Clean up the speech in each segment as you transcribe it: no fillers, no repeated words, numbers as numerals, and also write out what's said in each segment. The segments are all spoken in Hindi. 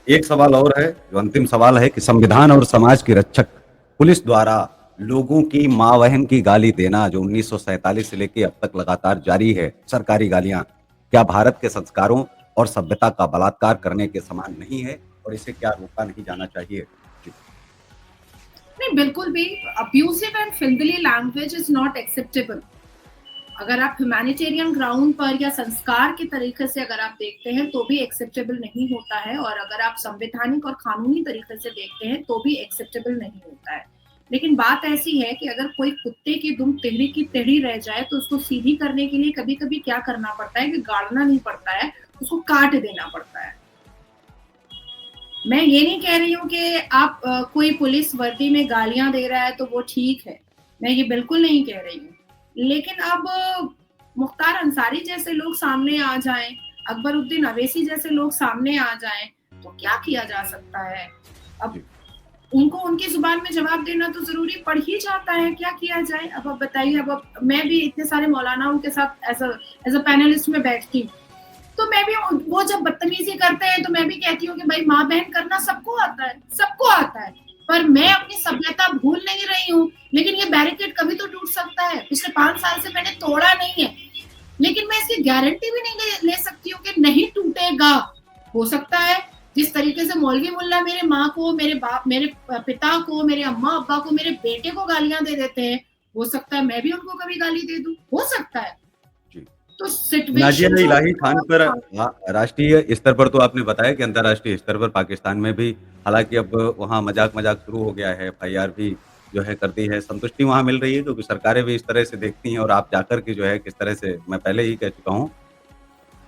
एक सवाल और है, जो अंतिम सवाल है कि संविधान और समाज की रक्षक पुलिस द्वारा लोगों की माँ बहन की गाली देना जो 1947 से लेके अब तक लगातार जारी है, सरकारी गालियां, क्या भारत के संस्कारों और सभ्यता का बलात्कार करने के समान नहीं है और इसे क्या रोका नहीं जाना चाहिए? जी। नहीं, बिल्कुल भी abusive and filthily language is not acceptable. अगर आप ह्यूमैनिटेरियन ग्राउंड पर या संस्कार के तरीके से अगर आप देखते हैं तो भी एक्सेप्टेबल नहीं होता है, और अगर आप संवैधानिक और कानूनी तरीके से देखते हैं तो भी एक्सेप्टेबल नहीं होता है। लेकिन बात ऐसी है कि अगर कोई कुत्ते की दुम टेढ़ी की टेढ़ी रह जाए तो उसको सीधी करने के लिए कभी कभी क्या करना पड़ता है कि गाड़ना नहीं पड़ता है, उसको काट देना पड़ता है। मैं ये नहीं कह रही हूँ कि आप कोई पुलिस वर्दी में गालियां दे रहा है तो वो ठीक है, मैं ये बिल्कुल नहीं कह रही हूँ। लेकिन अब मुख्तार अंसारी जैसे लोग सामने आ जाएं, अकबरुद्दीन अवैसी जैसे लोग सामने आ जाएं, तो क्या किया जा सकता है? अब जी। उनको उनकी जुबान में जवाब देना तो जरूरी पड़ ही जाता है, क्या किया जाए? अब आप बताइए। अब मैं भी इतने सारे मौलानाओं के साथ एज अ पैनलिस्ट में बैठती हूँ, तो मैं भी वो जब बदतमीजी करते हैं तो मैं भी कहती हूँ कि भाई माँ बहन करना सबको आता है, सबको आता है। पर मैं बिल्कुल। अपनी सभ्यता भूल नहीं रही हूँ। लेकिन ये बैरिकेड कभी तो टूट सकता है, पिछले 5 साल से मैंने तोड़ा नहीं है, लेकिन मैं इसकी गारंटी भी नहीं ले सकती हूँ कि नहीं टूटेगा। हो सकता है जिस तरीके से मौलवी मुल्ला मेरे माँ को, मेरे बाप, मेरे पिता को, मेरे अम्मा अब्बा को, मेरे बेटे को गालियां दे देते हैं, हो सकता है मैं भी उनको कभी गाली दे दूं, हो सकता है। जी। तो नाजिया सिचुएशन जो इलाही होती खान पर है, राष्ट्रीय स्तर पर तो आपने बताया कि अंतर्राष्ट्रीय स्तर पर पाकिस्तान में भी हालाँकि अब वहाँ मज़ाक-मज़ाक शुरू हो गया है, एफआईआर भी जो है कर दी है, संतुष्टि वहाँ मिल रही है क्योंकि सरकारें भी इस तरह से देखती हैं और आप जाकर के जो है किस तरह से मैं पहले ही कह चुका हूँ,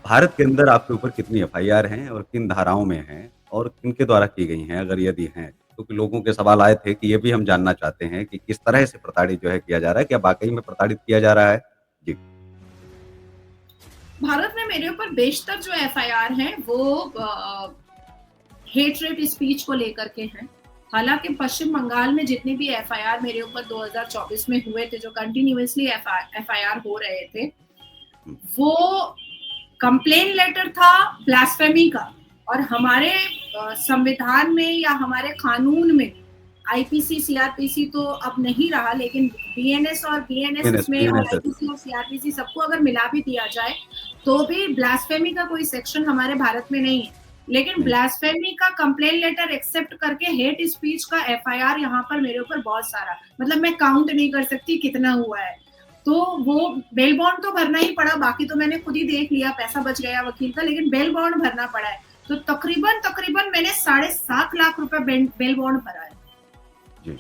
भारत के अंदर आपके ऊपर कितनी एफआईआर हैं और किन धाराओं में हैं और किनके द्वारा की गई हैं अगर यदि हैं? क्योंकि लोगों के सवाल आए थे कि ये भी हम जानना चाहते हैं कि किस तरह से प्रताड़ित जो है किया जा रहा है, क्या वाक़ई में प्रताड़ित किया जा रहा है? जी। भारत में मेरे ऊपर बेशतर जो एफआईआर हैं वो हेट रेट स्पीच को लेकर के हैं। हालांकि पश्चिम बंगाल में जितने भी एफआईआर मेरे ऊपर 2024 में हुए थे, जो कंटिन्यूअसली एफआईआर हो रहे थे, हुँ। वो कंप्लेन लेटर था ब्लास्फेमी का। और हमारे संविधान में या हमारे कानून में आईपीसी सीआरपीसी तो अब नहीं रहा, लेकिन बीएनएस और बीएनएस बीएनएस इसमें और बीएनएस है। आईपीसी और सीआरपीसी सबको अगर मिला भी दिया जाए तो भी ब्लास्फेमी का कोई सेक्शन हमारे भारत में नहीं है। लेकिन नहीं। ब्लास्फेमी का कंप्लेन लेटर एक्सेप्ट करके हेट स्पीच का एफआईआर यहाँ पर मेरे ऊपर बहुत सारा, मतलब मैं काउंट नहीं कर सकती कितना हुआ है। तो वो बेल बॉन्ड तो भरना ही पड़ा, बाकी तो मैंने खुद ही देख लिया, पैसा बच गया वकील का, लेकिन बेल बॉन्ड भरना पड़ा है। तो तकरीबन तकरीबन मैंने 7.5 लाख रुपए बेल बॉन्ड भरा है। जी।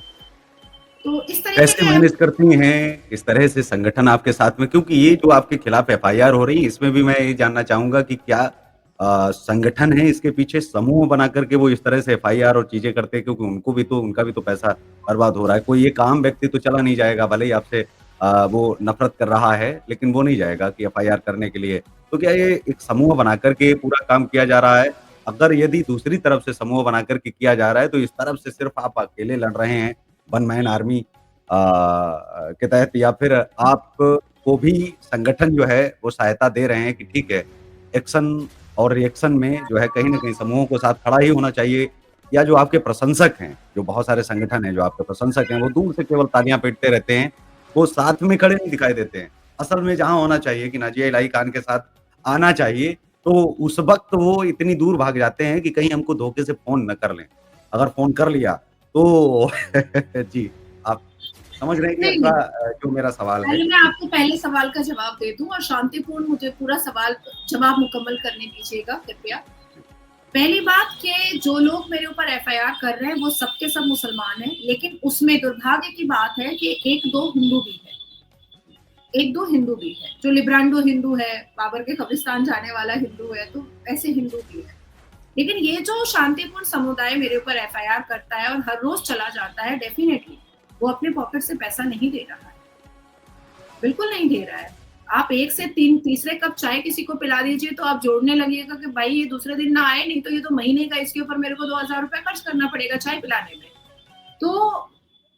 तो इस तरीके कैसे के मैनेज करती हैं, किस तरह से संगठन आपके साथ में क्योंकि ये जो आपके खिलाफ एफआईआर हो रही है, इसमें भी मैं ये जानना चाहूँगा कि क्या संगठन है इसके पीछे समूह बना कर के वो इस तरह से एफआईआर और चीज़ें करते हैं क्योंकि उनका भी तो पैसा बर्बाद हो रहा है। कोई एक आम व्यक्ति तो चला नहीं जाएगा, भले ही आपसे वो नफ़रत कर रहा है, लेकिन वो नहीं जाएगा कि एफआईआर करने के लिए। तो क्या ये एक समूह बना कर के पूरा काम किया जा रहा है? अगर यदि दूसरी तरफ से समूह बना कर के किया जा रहा है, तो इस तरफ से सिर्फ़ आप अकेले लड़ रहे हैं, वन मैन आर्मी के तहत या फिर आपको भी संगठन जो है वो सहायता दे रहे हैं कि ठीक है, एक्शन और रिएक्शन में जो है कहीं न कहीं समूहों को साथ खड़ा ही होना चाहिए या जो आपके प्रशंसक हैं, जो बहुत सारे संगठन हैं जो आपके प्रशंसक हैं, वो दूर से केवल तालियाँ पीटते रहते हैं, वो साथ में खड़े नहीं दिखाई देते हैं। असल में जहाँ होना चाहिए कि नाज़िया इलाही खान के साथ आना चाहिए, तो उस वक़्त वो इतनी दूर भाग जाते हैं कि कहीं हमको धोखे से फ़ोन ना कर लें। अगर फ़ोन कर लिया तो जी, आप समझ रहे हैं कि नहीं, नहीं, जो मेरा सवाल है? पहले मैं आपको पहले सवाल का जवाब दे दूं और शांतिपूर्ण मुझे पूरा सवाल जवाब मुकम्मल करने दीजिएगा कृपया। जी। पहली बात कि जो लोग मेरे ऊपर एफआईआर कर रहे हैं वो सबके सब मुसलमान हैं, लेकिन उसमें दुर्भाग्य की बात है कि एक दो हिंदू भी है, एक दो हिंदू भी है, जो लिब्रांडो हिंदू है, बाबर के कब्रिस्तान जाने वाला हिंदू है, तो ऐसे हिंदू भी है। लेकिन ये जो शांतिपूर्ण समुदाय मेरे ऊपर एफआईआर करता है और हर रोज चला जाता है, डेफिनेटली वो अपने पॉकेट से पैसा नहीं दे रहा है, बिल्कुल नहीं दे रहा है। आप एक से तीन तीसरे कप चाय किसी को पिला दीजिए तो आप जोड़ने लगिएगा कि भाई ये दूसरे दिन ना आए, नहीं तो ये तो महीने का इसके ऊपर मेरे को 2,000 रुपए खर्च करना पड़ेगा चाय पिलाने में। तो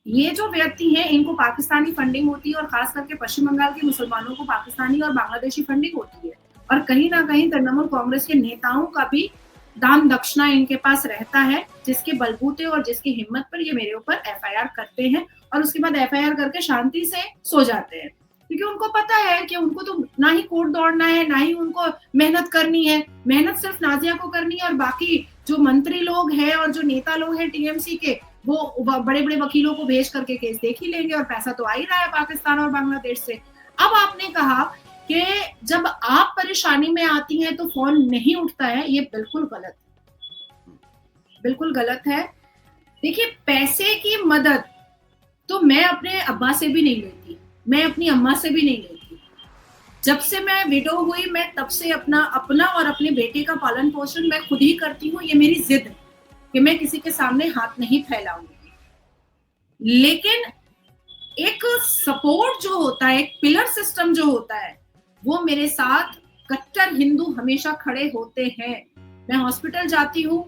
ये जो व्यक्ति हैं इनको पाकिस्तानी फंडिंग होती है, और खास करके पश्चिम बंगाल के मुसलमानों को पाकिस्तानी और बांग्लादेशी फंडिंग होती है। और कहीं ना कहीं तृणमूल कांग्रेस के नेताओं का भी दान दक्षिणा इनके पास रहता है, जिसके बलबूते और जिसकी हिम्मत पर ये मेरे ऊपर एफआईआर करते हैं और उसके बाद एफआईआर करके शांति से सो जाते हैं, क्योंकि उनको पता है कि उनको तो ना ही कोर्ट दौड़ना है, ना ही उनको मेहनत करनी है। मेहनत सिर्फ नाजिया को करनी है और बाकी जो मंत्री लोग हैं और जो नेता लोग हैं टीएमसी के, वो बड़े बड़े वकीलों को भेज करके केस देख ही लेंगे और पैसा तो आ ही रहा है पाकिस्तान और बांग्लादेश से। अब आपने कहा कि जब आप परेशानी में आती हैं तो फोन नहीं उठता है, ये बिल्कुल गलत है, बिल्कुल गलत है। देखिए, पैसे की मदद तो मैं अपने अब्बा से भी नहीं लेती, मैं अपनी अम्मा से भी नहीं लेती। जब से मैं विडो हुई, मैं तब से अपना और अपने बेटे का पालन पोषण मैं खुद ही करती हूँ। ये मेरी जिद है कि मैं किसी के सामने हाथ नहीं फैलाऊंगी। लेकिन एक सपोर्ट जो होता है, एक पिलर सिस्टम जो होता है, वो मेरे साथ कट्टर हिंदू हमेशा खड़े होते हैं। मैं हॉस्पिटल जाती हूँ,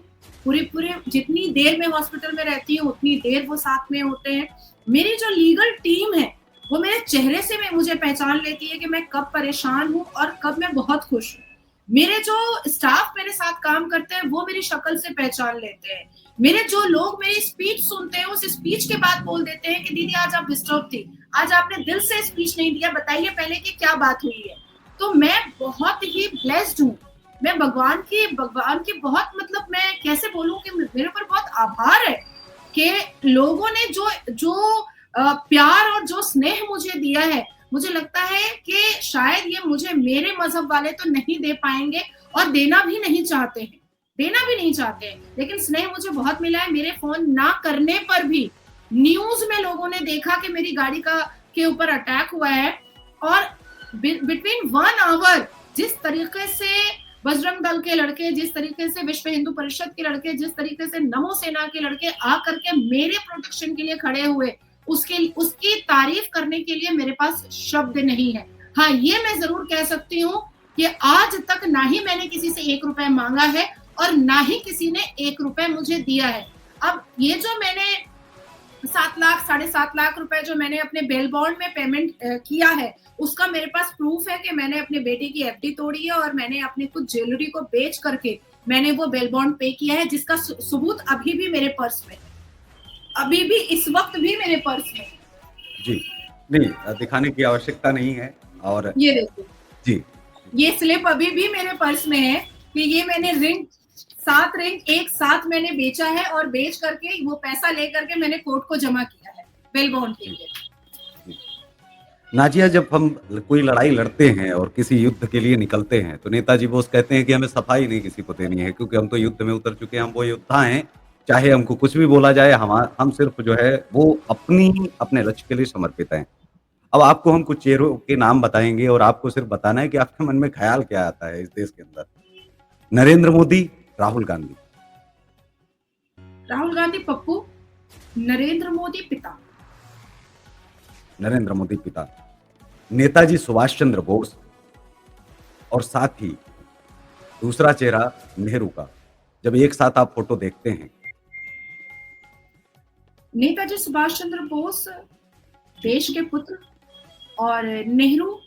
पूरी जितनी देर मैं हॉस्पिटल में रहती हूँ उतनी देर वो साथ में होते हैं। मेरी जो लीगल टीम है वो मेरे चेहरे से मुझे पहचान लेती है कि मैं कब परेशान हूँ और कब मैं बहुत खुश हूँ। मेरे जो स्टाफ मेरे साथ काम करते हैं वो मेरी शक्ल से पहचान लेते हैं। मेरे जो लोग मेरी स्पीच सुनते हैं उस स्पीच के बाद बोल देते हैं कि दीदी आज आप डिस्टर्ब थी, आज आपने दिल से स्पीच नहीं दिया, बताइए पहले कि क्या बात हुई है। तो मैं बहुत ही ब्लेस्ड हूँ। मैं भगवान की बहुत, मतलब मैं कैसे बोलूं कि मेरे ऊपर बहुत आभार है कि लोगों ने जो प्यार और जो स्नेह मुझे दिया है। मुझे लगता है कि शायद ये मुझे मेरे मजहब वाले तो नहीं दे पाएंगे और देना भी नहीं चाहते हैं, लेकिन स्नेह मुझे बहुत मिला है। मेरे फोन ना करने पर भी न्यूज में लोगों ने देखा कि मेरी गाड़ी के ऊपर अटैक हुआ है और बिटवीन 1 आवर जिस तरीके से बजरंग दल के लड़के, जिस तरीके से विश्व हिंदू परिषद के लड़के, जिस तरीके से नमो सेना के लड़के आकर के मेरे प्रोटेक्शन के लिए खड़े हुए, उसकी तारीफ करने के लिए मेरे पास शब्द नहीं है। हाँ, ये मैं जरूर कह सकती हूँ कि आज तक ना ही मैंने किसी से 1 रुपए मांगा है और ना ही किसी ने 1 रुपए मुझे दिया है। अब ये जो मैंने 7 लाख 7.5 लाख रुपए जो मैंने अपने बेल बॉन्ड में पेमेंट किया है, उसका मेरे पास प्रूफ है कि मैंने अपने बेटे की एफडी तोड़ी है और मैंने अपनी कुछ ज्वेलरी को बेच करके मैंने वो बेल बॉन्ड पे किया है, जिसका सबूत अभी भी मेरे पर्स में, अभी भी इस वक्त भी मेरे पर्स में। जी, नहीं दिखाने की आवश्यकता नहीं है। और ये देखो जी, ये स्लिप अभी भी मेरे पर्स में है कि ये मैंने 7 रिंग एक साथ मैंने बेचा है और बेच करके वो पैसा लेकर के मैंने कोर्ट को जमा किया है बेल बॉन्ड के लिए। नाजिया, जब हम कोई लड़ाई लड़ते हैं और किसी युद्ध के लिए निकलते हैं तो नेताजी बोस कहते हैं कि हमें सफाई नहीं किसी को देनी है, क्योंकि हम तो युद्ध में उतर चुके हैं, हम वो योद्धा हैं। चाहे हमको कुछ भी बोला जाए, हम सिर्फ जो है वो अपने लक्ष्य के लिए समर्पित हैं। अब आपको हम कुछ चेहरों के नाम बताएंगे और आपको सिर्फ बताना है कि आपके मन में ख्याल क्या आता है इस देश के अंदर। नरेंद्र मोदी, राहुल गांधी। राहुल गांधी पप्पू, नरेंद्र मोदी पिता। नरेंद्र मोदी पिता। नेताजी सुभाष चंद्र बोस। और साथ ही दूसरा चेहरा नेहरू का, जब एक साथ आप फोटो देखते हैं। नेताजी सुभाष चंद्र बोस देश के पुत्र और नेहरू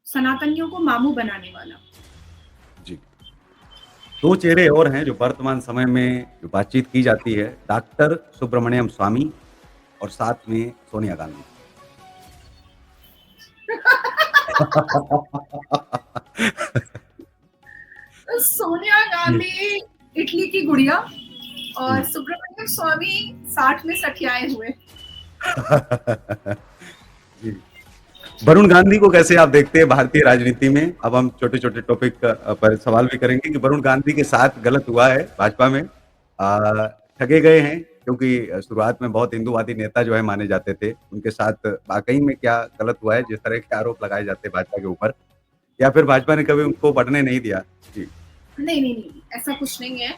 सनातनियों को मामू बनाने वाला। जी, 2 चेहरे और हैं जो वर्तमान समय में जो बातचीत की जाती है, डॉक्टर सुब्रमण्यम स्वामी और साथ में सोनिया गांधी। सोनिया गांधी इटली की गुड़िया और सुब्रमण्यम स्वामी 60 में सठियाए हुए। जी। वरुण गांधी को कैसे आप देखते हैं भारतीय राजनीति में? अब हम छोटे-छोटे टॉपिक पर सवाल भी करेंगे कि वरुण गांधी के साथ गलत हुआ है भाजपा में, ठगे गए हैं, क्योंकि शुरुआत में बहुत हिंदूवादी नेता जो है माने जाते थे। उनके साथ वाकई में क्या गलत हुआ है जिस तरह के आरोप लगाए जाते हैं भाजपा के ऊपर, या फिर भाजपा ने कभी उनको बढ़ने नहीं दिया? जी। नहीं, ऐसा कुछ नहीं है।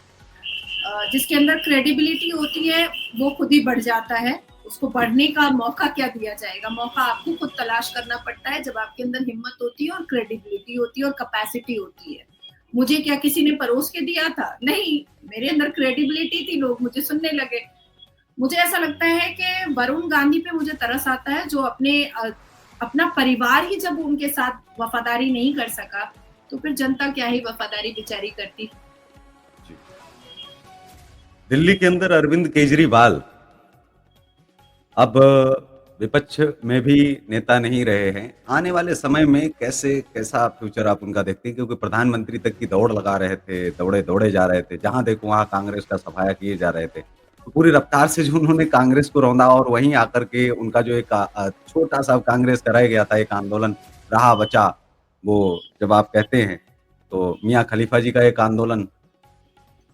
जिसके अंदर क्रेडिबिलिटी होती है वो खुद ही बढ़ जाता है, उसको बढ़ने का मौका क्या दिया जाएगा? मौका आपको खुद तलाश करना पड़ता है जब आपके अंदर हिम्मत होती है और क्रेडिबिलिटी होती है और कैपेसिटी होती है। मुझे क्या किसी ने परोस के दिया था? नहीं, मेरे अंदर क्रेडिबिलिटी थी, लोग मुझे सुनने लगे। मुझे ऐसा लगता है कि वरुण गांधी पे मुझे तरस आता है, जो अपना परिवार ही जब उनके साथ वफादारी नहीं कर सका, तो फिर जनता क्या ही वफादारी बेचारी करती। दिल्ली के अंदर अरविंद केजरीवाल अब विपक्ष में भी नेता नहीं रहे हैं। आने वाले समय में कैसा फ्यूचर आप उनका देखते हैं? क्योंकि प्रधानमंत्री तक की दौड़ लगा रहे थे, दौड़े-दौड़े जा रहे थे। जहाँ देखो वहाँ कांग्रेस का सफाया किए जा रहे थे। तो पूरी रफ्तार से जो उन्होंने कांग्रेस को रौंदा और वहीं आकर के उनका जो एक छोटा-सा कांग्रेस का रह गया था एक आंदोलन, रहा बचा, वो जब आप कहते हैं, तो मियाँ खलीफा जी का एक आंदोलन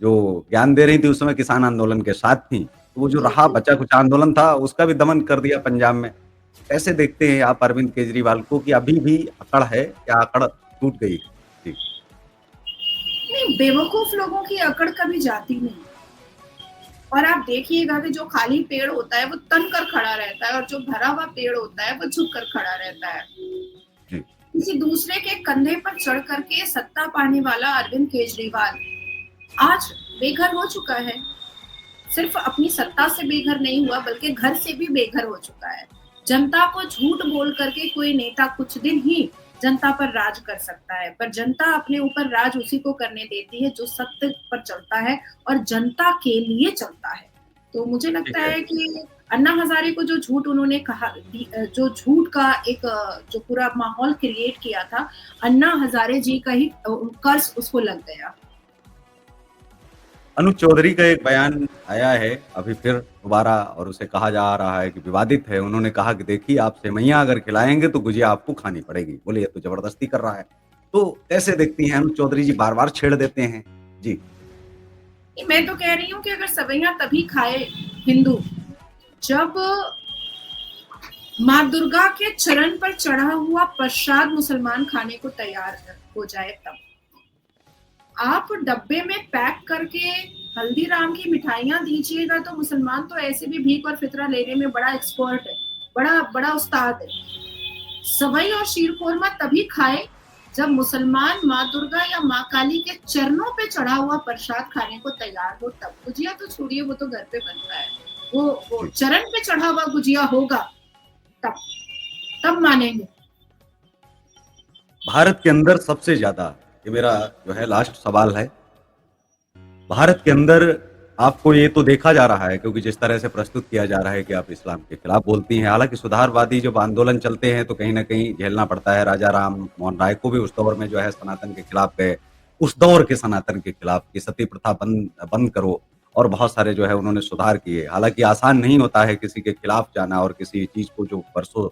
जो ज्ञान दे रही थी उस समय किसान आंदोलन के साथ थी। तो वो जो जी, रहा जी। बचा कुछ आंदोलन था उसका भी दमन कर दिया पंजाब में। कैसे देखते हैं आप अरविंद केजरीवाल को कि अभी भी अकड़ है या अकड़ टूट गई है? जी, नहीं, बेवकूफ लोगों की अकड़ कभी जाती नहीं। और आप देखिएगा कि जो खाली पेड़ होता है वो तन कर खड़ा रहता है और जो भरा हुआ पेड़ होता है वो झुक कर खड़ा रहता है। जी, किसी दूसरे के कंधे पर चढ़ करके सत्ता पाने वाला अरविंद केजरीवाल आज बेघर हो चुका है। सिर्फ अपनी सत्ता से बेघर नहीं हुआ बल्कि घर से भी बेघर हो चुका है। जनता को झूठ बोल करके कोई नेता कुछ दिन ही जनता पर राज कर सकता है, पर जनता अपने ऊपर राज उसी को करने देती है जो सत्य पर चलता है और जनता के लिए चलता है। तो मुझे लगता ठीक है। है कि अन्ना हजारे को जो झूठ उन्होंने कहा, जो झूठ का एक जो पूरा माहौल क्रिएट किया था, अन्ना हजारे जी का ही कर्ज उसको लग गया। अनुज चौधरी का एक बयान आया है अभी फिर दोबारा और उसे कहा जा रहा है कि विवादित है। उन्होंने कहा कि देखिए आप सेवइयाँ अगर खिलाएँगे तो गुजिया आपको खानी पड़ेगी। बोले ये तो ज़बरदस्ती कर रहा है। तो कैसे देखती हैं अनुज चौधरी जी बार-बार छेड़ देते हैं? जी, मैं तो कह रही हूँ कि अगर सवैया तभी खाए हिंदू जब माँ दुर्गा के चरण पर चढ़ा हुआ प्रसाद मुसलमान खाने को तैयार हो जाए तब। आप डब्बे में पैक करके हल्दीराम की मिठाइयाँ दीजिएगा तो मुसलमान तो ऐसे भी भीख और फितरा लेने में बड़ा एक्सपर्ट है, बड़ा बड़ा उस्ताद है। सवई और शीरखोरमा तभी खाए जब मुसलमान माँ दुर्गा या माँ काली के चरणों पे चढ़ा हुआ प्रसाद खाने को तैयार हो तब। गुजिया तो छोड़िए, वो तो घर पे बनता है। वो जी। चरण पे चढ़ा हुआ गुजिया होगा तब तब मानेंगे। भारत के अंदर सबसे ज़्यादा ये मेरा जो है लास्ट सवाल है। भारत के अंदर आपको ये तो देखा जा रहा है क्योंकि जिस तरह से प्रस्तुत किया जा रहा है कि आप इस्लाम के खिलाफ बोलती हैं। हालाँकि सुधारवादी जब आंदोलन चलते हैं तो कहीं न कहीं झेलना पड़ता है। राजा राम मोहन राय को भी उस दौर में जो है सनातन के खिलाफ गए। उस दौर के सनातन के खिलाफ कि सती प्रथा बंद बंद करो और बहुत सारे जो है उन्होंने सुधार किए। हालाँकि आसान नहीं होता है किसी के खिलाफ जाना और किसी चीज़ को जो बरसों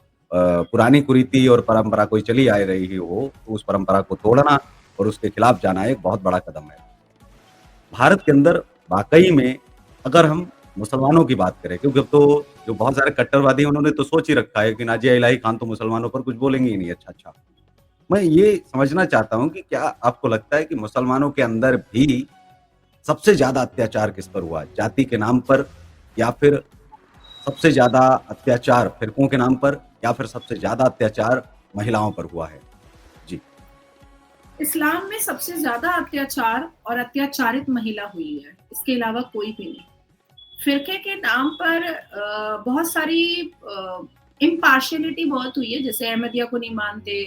पुरानी कुरीति और परंपरा कोई चली आ रही हो, तो उस परंपरा को तोड़ना और उसके खिलाफ जाना एक बहुत बड़ा कदम है। भारत के अंदर वाक़ई में अगर हम मुसलमानों की बात करें क्योंकि अब तो जो बहुत सारे कट्टरवादी हैं उन्होंने तो सोच ही रखा है कि नाज़िया इलाही खान तो मुसलमानों पर कुछ बोलेंगे ही नहीं अच्छा-अच्छा। मैं ये समझना चाहता हूँ कि क्या आपको लगता है कि मुसलमानों के अंदर भी सबसे ज़्यादा अत्याचार किस पर हुआ? जाति के नाम पर या फिर सबसे ज़्यादा अत्याचार फ़िरकों के नाम पर या फिर सबसे ज़्यादा अत्याचार महिलाओं पर हुआ है? जी, इस्लाम में सबसे ज्यादा अत्याचार और अत्याचारित महिला हुई है, इसके अलावा कोई भी नहीं। फिरके के नाम पर बहुत सारी इम्पार्शियलिटी बहुत हुई है, जैसे अहमदिया को नहीं मानते,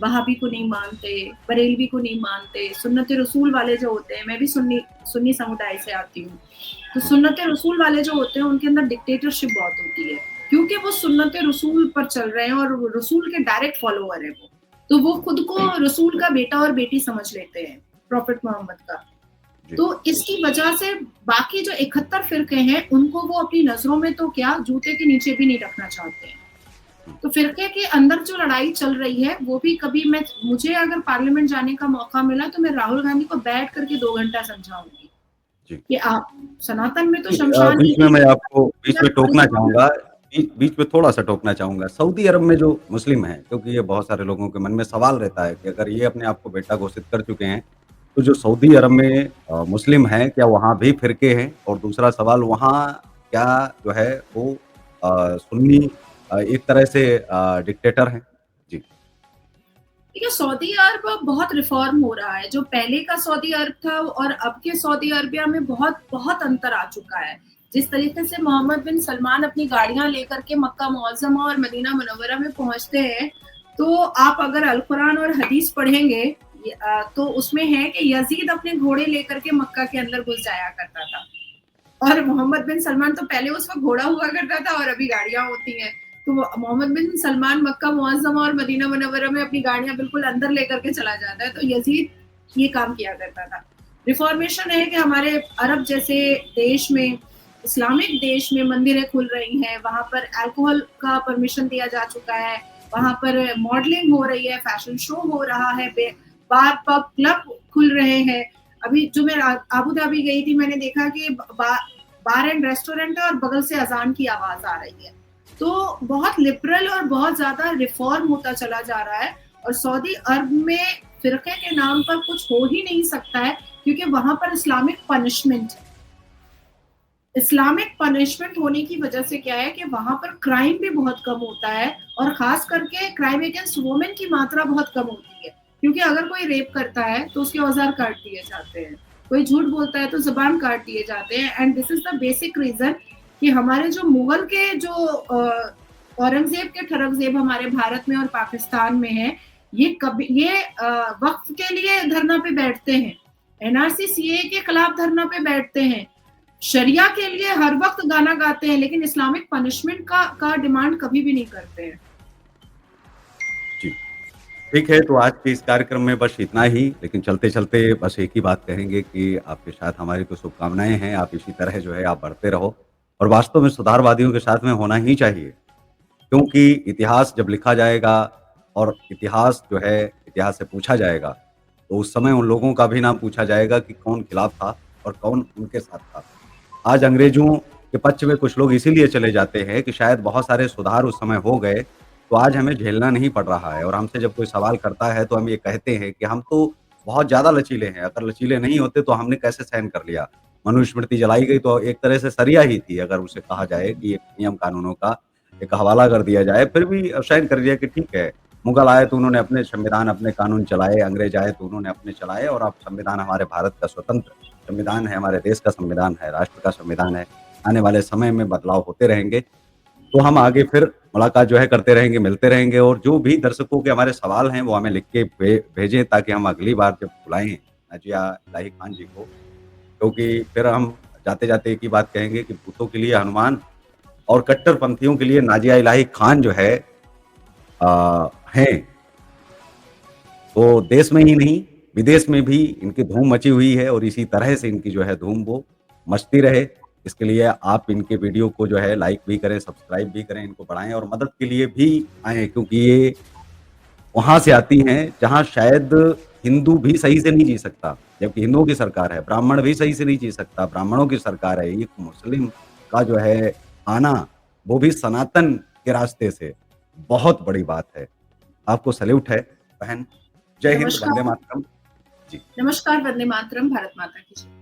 वहाबी को नहीं मानते, बरेलवी को नहीं मानते, सुन्नत रसूल वाले जो होते हैं, मैं भी सुन्नी सुन्नी समुदाय से आती हूँ, तो जी, सुन्नत रसूल वाले जो होते हैं उनके अंदर डिक्टेटरशिप बहुत होती है क्योंकि वो सुन्नत रसूल पर चल रहे हैं और रसूल के डायरेक्ट फॉलोअर है वो, तो वो खुद को जी, रसूल का बेटा और बेटी समझ लेते हैं, प्रॉफिट मोहम्मद का। जी। तो इसकी वजह से बाकी जो 71 फिरके हैं उनको वो अपनी नजरों में तो क्या जूते के नीचे भी नहीं रखना चाहते हैं। हुँ, तो फिरके के अंदर जो लड़ाई चल रही है वो भी कभी मुझे अगर पार्लियामेंट जाने का मौका मिला तो मैं राहुल गांधी को बैठ करके 2 घंटा समझाऊंगी जी। कि आप सनातन में तो नहीं शमशान बीच एक में ही मैं है, आपको बीच में टोकना चाहूँगा बीच में थोड़ा-सा टोकना चाहूँगा। सऊदी अरब में जो मुस्लिम हैं, क्योंकि ये बहुत सारे लोगों के मन में सवाल रहता है कि अगर ये अपने आप को बेटा घोषित कर चुके हैं, तो जो सऊदी अरब में मुस्लिम हैं, क्या वहाँ भी फ़िरके हैं? और दूसरा सवाल वहाँ क्या जो है वो सुन्नी एक तरह से डिक्टेटर हैं? जी, देखिए सऊदी अरब बहुत रिफॉर्म हो रहा है, जो पहले का सऊदी अरब था और अब के सऊदी अरबिया में बहुत बहुत अंतर आ चुका है। जिस तरीके से मोहम्मद बिन सलमान अपनी गाड़ियां लेकर के मक्का मुअज्जमा और मदीना मुनव्वरा में पहुंचते हैं, तो आप अगर अल कुरान और हदीस पढ़ेंगे तो उसमें है कि यजीद अपने घोड़े लेकर के मक्का के अंदर घुस जाया करता था। और मोहम्मद बिन सलमान तो पहले उस वक़्त घोड़ा हुआ करता था और अभी गाड़ियाँ होती हैं। तो मोहम्मद बिन सलमान मक्का मुअज़्ज़मा और मदीना मुनव्वरा में अपनी गाड़ियाँ बिल्कुल अंदर लेकर के चला जाता है, तो यज़ीद ये काम किया करता था। रिफॉर्मेशन है कि हमारे अरब जैसे देश में, इस्लामिक देश में मंदिरें खुल रही हैं, वहाँ पर अल्कोहल का परमिशन दिया जा चुका है, वहाँ पर मॉडलिंग हो रही है, फैशन शो हो रहा है, बार, पब, क्लब खुल रहे हैं। अभी जो मैं आबू धाबी गई थी, मैंने देखा कि बार एंड रेस्टोरेंट है और बगल से अजान की आवाज आ रही है। तो बहुत लिबरल और बहुत ज्यादा रिफॉर्म होता चला जा रहा है और सऊदी अरब में फिरके के नाम पर कुछ हो ही नहीं सकता है क्योंकि वहां पर इस्लामिक पनिशमेंट है। इस्लामिक पनिशमेंट होने की वजह से क्या है कि वहां पर क्राइम भी बहुत कम होता है और खास करके क्राइम अगेंस्ट वुमेन की मात्रा बहुत कम होती है क्योंकि अगर कोई रेप करता है तो उसके औजार काट दिए जाते हैं, कोई झूठ बोलता है तो जबान काट दिए जाते हैं। And this is the basic reason कि हमारे जो मुगल के जो औरंगजेब के ठरकजेब हमारे भारत में और पाकिस्तान में है, ये वक्फ के लिए धरना पे बैठते हैं, एनआरसी सीए के खिलाफ धरना पे बैठते हैं, शरिया के लिए हर वक्त गाना गाते हैं, लेकिन इस्लामिक पनिशमेंट का डिमांड कभी भी नहीं करते हैं। जी। ठीक है, तो आज के इस कार्यक्रम में बस इतना ही, लेकिन चलते-चलते बस एक ही बात कहेंगे कि आपके साथ हमारी तो शुभकामनाएँ हैं, आप इसी तरह जो है आप बढ़ते रहो और वास्तव में सुधारवादियों के साथ में होना ही चाहिए। क्योंकि इतिहास जब लिखा जाएगा और इतिहास जो है, इतिहास से पूछा जाएगा, तो उस समय उन लोगों का भी नाम पूछा जाएगा कि कौन खिलाफ था और कौन उनके साथ था। आज अंग्रेज़ों के पक्ष में कुछ लोग इसीलिए चले जाते हैं कि शायद बहुत सारे सुधार उस समय हो गए, तो आज हमें झेलना नहीं पड़ रहा है और हमसे जब कोई सवाल करता है, तो हम ये कहते हैं कि हम तो बहुत ज़्यादा लचीले हैं, अगर लचीले नहीं होते तो हमने कैसे सहन कर लिया। मनुस्मृति जलाई गई तो एक तरह से सरिया ही थी, अगर उसे कहा जाए कि ये नियम कानूनों का एक हवाला कर दिया जाए, फिर भी सहन कर लिया कि ठीक है, मुगल आए तो उन्होंने अपने संविधान, अपने कानून चलाए, अंग्रेज आए तो उन्होंने अपने चलाए और अब संविधान हमारे भारत का स्वतंत्र संविधान है, हमारे देश का संविधान है, राष्ट्र का संविधान है। आने वाले समय में बदलाव होते रहेंगे, तो हम आगे फिर मुलाकात जो है करते रहेंगे, मिलते रहेंगे और जो भी दर्शकों के हमारे सवाल हैं, वो हमें लिख के भेजें ताकि हम अगली बार जब बुलाएँ नाज़िया इलाही खान जी को, क्योंकि फिर हम जाते-जाते एक ही बात कहेंगे कि भूतों के लिए हनुमान और कट्टरपंथियों के लिए नाज़िया इलाही खान जो है हैं। तो देश में ही नहीं, विदेश में भी इनकी धूम मची हुई है और इसी तरह से इनकी जो है धूम वो मचती रहे। इसके लिए आप इनके वीडियो को जो है लाइक भी करें, सब्सक्राइब भी करें, इनको बढ़ाएँ और मदद के लिए भी आएँ क्योंकि ये वहाँ से आती हैं जहाँ शायद हिंदू भी सही से नहीं जी सकता, जबकि हिंदुओं की सरकार है, ब्राह्मण भी सही से नहीं जी सकता, ब्राह्मणों की सरकार है। एक मुस्लिम का जो है आना, वो भी सनातन के रास्ते से, बहुत बड़ी बात है। आपको सैल्यूट है बहन। जय हिंद, वंदे नमस्कार। मातरम। जी। नमस्कार, वंदे मातरम, भारत माता की जय।